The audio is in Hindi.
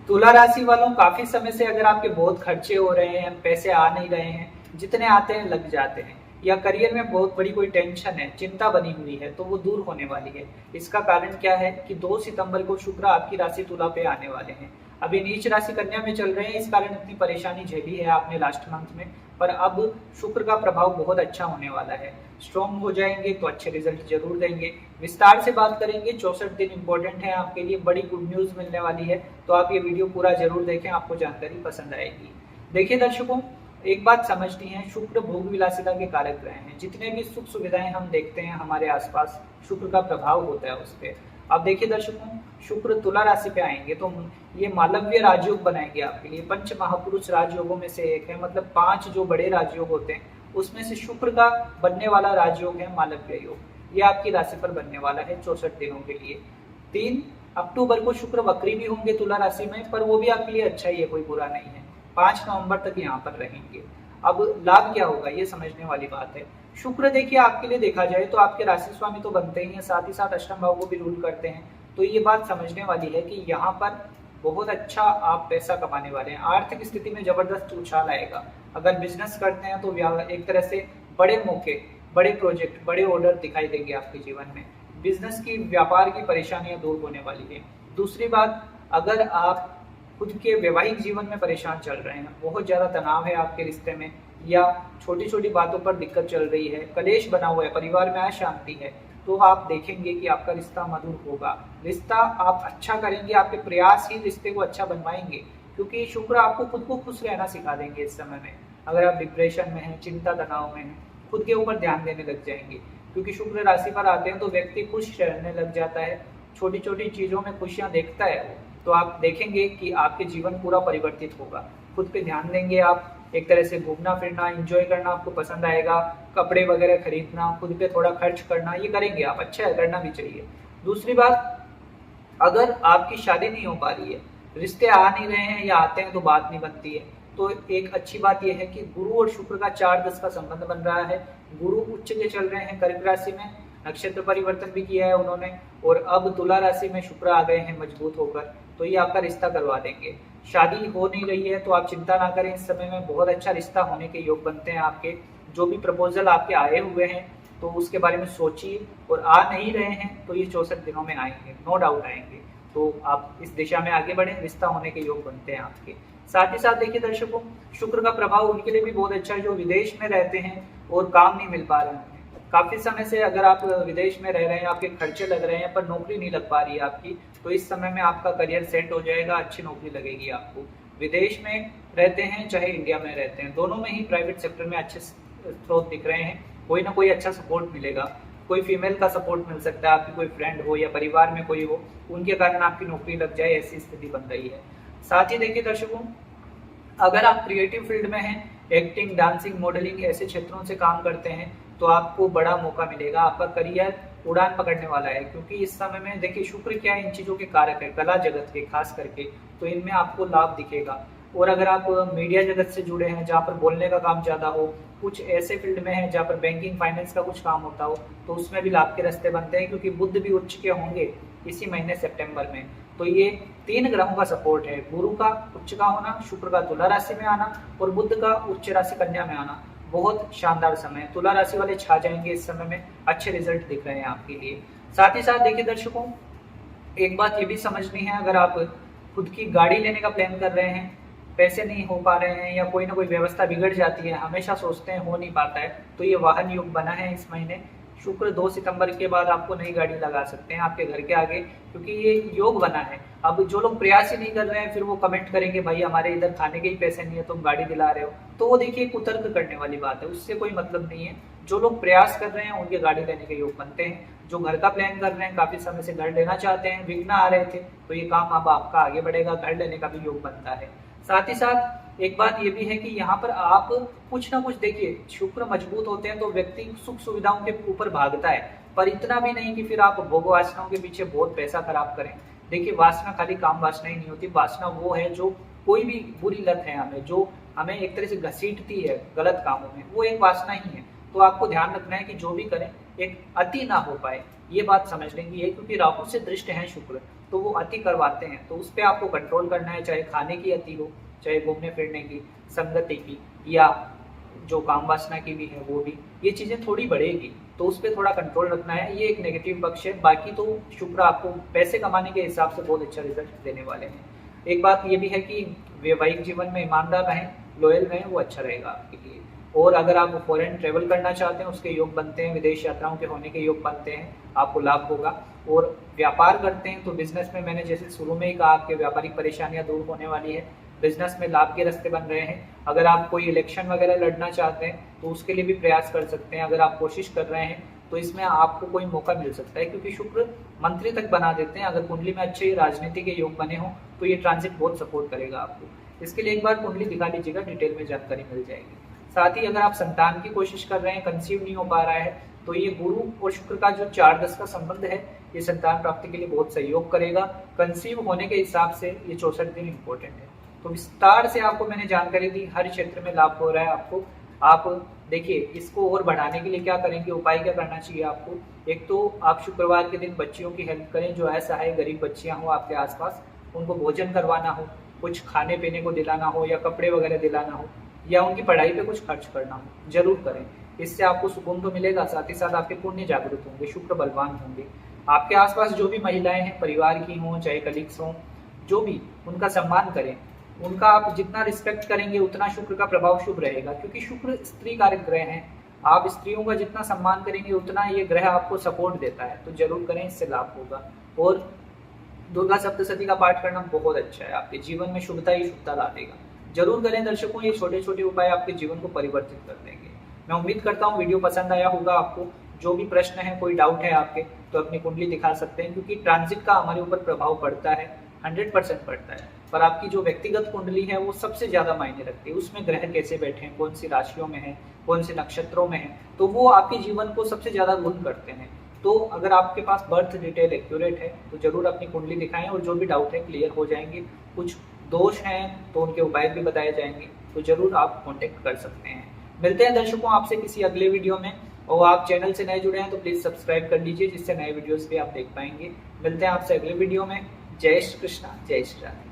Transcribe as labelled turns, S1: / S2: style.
S1: तुला राशि वालों, काफी समय से अगर आपके बहुत खर्चे हो रहे हैं, पैसे आ नहीं रहे हैं, जितने आते हैं लग जाते हैं, या करियर में बहुत बड़ी कोई टेंशन है, चिंता बनी हुई है, तो वो दूर होने वाली है। इसका कारण क्या है कि 2 सितंबर को शुक्र आपकी राशि तुला पे आने वाले हैं। अभी नीच राशि कन्या में चल रहे हैं, इस कारण इतनी परेशानी झेली है आपने लास्ट मंथ में, पर अब शुक्र का प्रभाव बहुत अच्छा होने वाला है। स्ट्रॉन्ग हो जाएंगे तो अच्छे रिजल्ट जरूर देंगे। विस्तार से बात करेंगे, 64 दिन इंपॉर्टेंट है आपके लिए, बड़ी गुड न्यूज मिलने वाली है, तो आप ये वीडियो पूरा जरूर देखें, आपको जानकारी पसंद आएगी। देखिए दर्शकों, एक बात समझनी है, शुक्र भोग विलासिता के कारक ग्रह हैं। जितने भी सुख सुविधाएं हम देखते हैं हमारे आसपास, शुक्र का प्रभाव होता है उस पर। अब देखिए दर्शकों, शुक्र तुला राशि पे आएंगे तो ये मालव्य राजयोग बनाएंगे आपके लिए। पंच महापुरुष राजयोगों में से एक है, मतलब 5 जो बड़े राजयोग होते हैं उसमें से शुक्र का बनने वाला राजयोग है मालव्य योग। ये आपकी राशि पर बनने वाला है 64 दिनों के लिए। 3 अक्टूबर को शुक्र वक्री भी होंगे तुला राशि में, पर वो भी आपके लिए अच्छा ही है, कोई बुरा नहीं है। 5 नवंबर तक यहाँ पर रहेंगे। अब लाभ क्या होगा ये समझने वाली बात है। शुक्र देखिए आपके लिए देखा जाए तो आपके राशि स्वामी तो बनते ही हैं, साथ ही साथ अष्टम भाव को भी रूल करते हैं। तो ये बात समझने वाली है कि यहाँ पर बहुत अच्छा आप पैसा कमाने वाले हैं। आर्थिक स्थिति में जबरदस्त उछाल आएगा। अगर बिजनेस करते हैं तो एक तरह से बड़े मौके, बड़े प्रोजेक्ट, बड़े ऑर्डर दिखाई देंगे आपके जीवन में। बिजनेस की, व्यापार की परेशानियां दूर होने वाली है। दूसरी बात, अगर आप खुद के वैवाहिक जीवन में परेशान चल रहे हैं, बहुत ज्यादा तनाव है आपके रिश्ते में, या छोटी छोटी बातों पर दिक्कत चल रही है, कलेश बना हुआ है, परिवार में अशांति है, तो आप देखेंगे कि आपका रिश्ता मधुर होगा। रिश्ता आप अच्छा करेंगे, आपके प्रयास ही रिश्ते को अच्छा बनवाएंगे, क्योंकि शुक्र आपको खुद को खुश रहना सिखा देंगे इस समय में। अगर आप डिप्रेशन में हैं, चिंता तनाव में हैं, खुद के ऊपर ध्यान देने लग जाएंगे, क्योंकि शुक्र राशि पर आते हैं तो व्यक्ति खुश रहने लग जाता है, छोटी छोटी चीजों में खुशियां देखता है वो। तो आप देखेंगे कि आपके जीवन पूरा परिवर्तित होगा। खुद पे ध्यान देंगे आप, एक तरह से घूमना फिरना, एंजॉय करना आपको पसंद आएगा, कपड़े वगैरह खरीदना, खुद पे थोड़ा खर्च करना, ये करेंगे आप, अच्छा है, करना भी चाहिए। दूसरी बात, अगर आपकी शादी नहीं हो पा रही है, रिश्ते आ नहीं रहे हैं या आते हैं तो बात नहीं बनती है, तो एक अच्छी बात यह है कि गुरु और शुक्र का 4-10 का संबंध बन रहा है। गुरु उच्च के चल रहे हैं कर्क राशि में, नक्षत्र परिवर्तन भी किया है उन्होंने, और अब तुला राशि में शुक्र आ गए हैं मजबूत होकर, तो ये आपका रिश्ता करवा देंगे। शादी हो नहीं रही है तो आप चिंता ना करें, इस समय में बहुत अच्छा रिश्ता होने के योग बनते हैं आपके। जो भी प्रपोजल आपके आए हुए हैं तो उसके बारे में सोचिए, और आ नहीं रहे हैं तो ये 64 दिनों में आएंगे, नो डाउट आएंगे। तो आप इस दिशा में आगे बढ़े, रिश्ता होने के योग बनते हैं आपके। साथ ही साथ देखिए दर्शकों, शुक्र का प्रभाव उनके लिए भी बहुत अच्छा है जो विदेश में रहते हैं और काम नहीं मिल पा रहे हैं। काफी समय से अगर आप विदेश में रह रहे हैं, आपके खर्चे लग रहे हैं पर नौकरी नहीं लग पा रही है आपकी, तो इस समय में आपका करियर सेट हो जाएगा, अच्छी नौकरी लगेगी आपको। विदेश में रहते हैं चाहे इंडिया में रहते हैं, दोनों में ही प्राइवेट सेक्टर में अच्छे स्रोत दिख रहे हैं, कोई ना कोई अच्छा सपोर्ट मिलेगा। कोई फीमेल का सपोर्ट मिल सकता है, आपकी कोई फ्रेंड हो या परिवार में कोई हो, उनके कारण आपकी नौकरी लग जाए, ऐसी स्थिति बन रही है। साथ ही देखिए दर्शकों, अगर आप क्रिएटिव फील्ड में हैं, एक्टिंग, डांसिंग, मॉडलिंग ऐसे क्षेत्रों से काम करते हैं, तो आपको बड़ा मौका मिलेगा, आपका करियर उड़ान पकड़ने वाला है। क्योंकि इस समय में देखिए शुक्र क्या है, इन चीजों के कारक है, कला जगत के खास करके, तो इनमें आपको लाभ दिखेगा। और अगर आप मीडिया जगत से जुड़े हैं जहाँ पर बोलने का काम ज्यादा हो, कुछ ऐसे फील्ड में है जहाँ पर बैंकिंग फाइनेंस का कुछ काम होता हो, तो उसमें भी लाभ के रास्ते बनते हैं, क्योंकि बुध भी उच्च के होंगे इसी महीने सितंबर में। तो ये 3 ग्रहों का सपोर्ट है, गुरु का उच्च का होना, शुक्र का तुला राशि में आना और बुध का उच्च राशि कन्या में आना। बहुत शानदार समय है, तुला राशि वाले छा जाएंगे इस समय में, अच्छे रिजल्ट दिख रहे हैं आपके लिए। साथ ही साथ देखिए दर्शकों, एक बात ये भी समझनी है, अगर आप खुद की गाड़ी लेने का प्लान कर रहे हैं, पैसे नहीं हो पा रहे हैं या कोई ना कोई व्यवस्था बिगड़ जाती है, हमेशा सोचते हैं हो नहीं पाता है, तो ये वाहन योग बना है इस महीने। शुक्र 2 सितंबर के बाद आपको नई गाड़ी लगा सकते हैं आपके घर के आगे, क्योंकि ये योग बना है। अब जो लोग प्रयास ही नहीं कर रहे हैं, फिर वो कमेंट करेंगे भाई हमारे इधर खाने के ही पैसे नहीं है, तुम गाड़ी दिला रहे हो, तो वो देखिए कुतर्क करने वाली बात है, उससे कोई मतलब नहीं है। जो लोग प्रयास कर रहे हैं उनके गाड़ी लेने के योग बनते हैं। जो घर का प्लान कर रहे हैं, काफी समय से घर लेना चाहते हैं, विघ्न आ रहे थे, तो ये काम अब आपका आगे बढ़ेगा, घर लेने का भी योग बनता है। साथ ही साथ एक बात ये भी है कि यहाँ पर आप कुछ ना कुछ देखिए, शुक्र मजबूत होते हैं तो व्यक्ति सुख सुविधाओं के ऊपर भागता है, पर इतना भी नहीं कि फिर आप भोग वासनाओं के पीछे बहुत पैसा खराब करें। देखिए वासना खाली काम वासना ही नहीं होती, वासना वो है जो कोई भी बुरी लत है हमें, जो हमें एक तरह से घसीटती है गलत कामों में, वो एक वासना ही है। तो आपको ध्यान रखना है कि जो भी करें एक अति ना हो पाए, ये बात समझ लेंगे, क्योंकि राहु से दृष्ट है शुक्र, तो वो अति करवाते हैं। तो उस पर आपको कंट्रोल करना है, चाहे खाने की अति हो, चाहे घूमने फिरने की, संगति की, या जो काम वासना की भी है वो भी, ये चीज़ें थोड़ी बढ़ेगी, तो उस पर थोड़ा कंट्रोल रखना है। ये एक नेगेटिव पक्ष है। बाकी तो शुक्र आपको पैसे कमाने के हिसाब से बहुत अच्छा रिजल्ट देने वाले हैं। एक बात ये भी है कि वैवाहिक जीवन में ईमानदार रहें, लॉयल रहें, वो अच्छा रहेगा आपके लिए। और अगर आप फॉरेन ट्रेवल करना चाहते हैं, उसके योग बनते हैं, विदेश यात्राओं के होने के योग बनते हैं, आपको लाभ होगा। और व्यापार करते हैं तो बिजनेस में मैंने जैसे शुरू में ही कहा, आपके व्यापारिक परेशानियां दूर होने वाली है, बिजनेस में लाभ के रास्ते बन रहे हैं। अगर आप कोई इलेक्शन वगैरह लड़ना चाहते हैं तो उसके लिए भी प्रयास कर सकते हैं। अगर आप कोशिश कर रहे हैं तो इसमें आपको कोई मौका मिल सकता है, क्योंकि शुक्र मंत्री तक बना देते हैं। अगर कुंडली में अच्छे राजनीति के योग बने हों तो ये ट्रांजिट बहुत सपोर्ट करेगा आपको। इसके लिए एक बार कुंडली दिखा लीजिएगा, डिटेल में जानकारी मिल जाएगी। साथ ही अगर आप संतान की कोशिश कर रहे हैं, कंसीव नहीं हो पा रहा है, तो ये गुरु और शुक्र का जो 4-10 का संबंध है, ये संतान प्राप्ति के लिए बहुत सहयोग करेगा। कंसीव होने के हिसाब से ये 64 दिन इंपॉर्टेंट है। तो विस्तार से आपको मैंने जानकारी दी, हर क्षेत्र में लाभ हो रहा है आपको। आप देखिए, इसको और बढ़ाने के लिए क्या करेंगे, उपाय क्या करना चाहिए आपको। एक तो आप शुक्रवार के दिन बच्चियों की हेल्प करें, जो ऐसा है गरीब बच्चियां हो आपके आसपास, उनको भोजन करवाना हो, कुछ खाने पीने को दिलाना हो, या कपड़े वगैरह दिलाना हो, या उनकी पढ़ाई पे कुछ खर्च करना हो, जरूर करें। इससे आपको सुकून तो मिलेगा, साथ ही साथ आपके पुण्य जागृत होंगे, शुक्र बलवान होंगे। आपके आसपास जो भी महिलाएं हैं, परिवार की हों चाहे कलीग्स हों, जो भी, उनका सम्मान करें। उनका आप जितना रिस्पेक्ट करेंगे उतना शुक्र का प्रभाव शुभ रहेगा, क्योंकि शुक्र स्त्री कारक ग्रह हैं। आप स्त्रियों का जितना सम्मान करेंगे उतना ये ग्रह आपको सपोर्ट देता है, तो जरूर करें, इससे लाभ होगा। और दुर्गा सप्तशती का पाठ करना बहुत अच्छा है, आपके जीवन में शुभता ही शुभता ला देगा। जरूर करें दर्शकों, ये छोटे छोटे उपाय आपके जीवन को परिवर्तित कर देंगे। मैं उम्मीद करता हूँ वीडियो पसंद आया होगा आपको। जो भी प्रश्न है, कोई डाउट है आपके, तो अपनी कुंडली दिखा सकते हैं, क्योंकि ट्रांजिट का हमारे ऊपर प्रभाव पड़ता है, 100% पड़ता है। पर आपकी जो व्यक्तिगत कुंडली है वो सबसे ज्यादा मायने रखती है। उसमें ग्रह कैसे बैठे हैं, कौन सी राशियों में है, कौन से नक्षत्रों में है, तो वो आपके जीवन को सबसे ज्यादा गुण करते हैं। तो अगर आपके पास बर्थ डिटेल एक्यूरेट है तो जरूर अपनी कुंडली दिखाएं, और जो भी डाउट है क्लियर हो जाएंगे। कुछ दोष हैं तो उनके उपाय भी बताए जाएंगे, तो जरूर आप कॉन्टेक्ट कर सकते हैं। मिलते हैं दर्शकों आपसे किसी अगले वीडियो में, और आप चैनल से नए जुड़े हैं तो प्लीज सब्सक्राइब कर लीजिए, जिससे नए वीडियोस भी आप देख पाएंगे। मिलते हैं आपसे अगले वीडियो में। जय श्री कृष्णा, जय श्री राधे।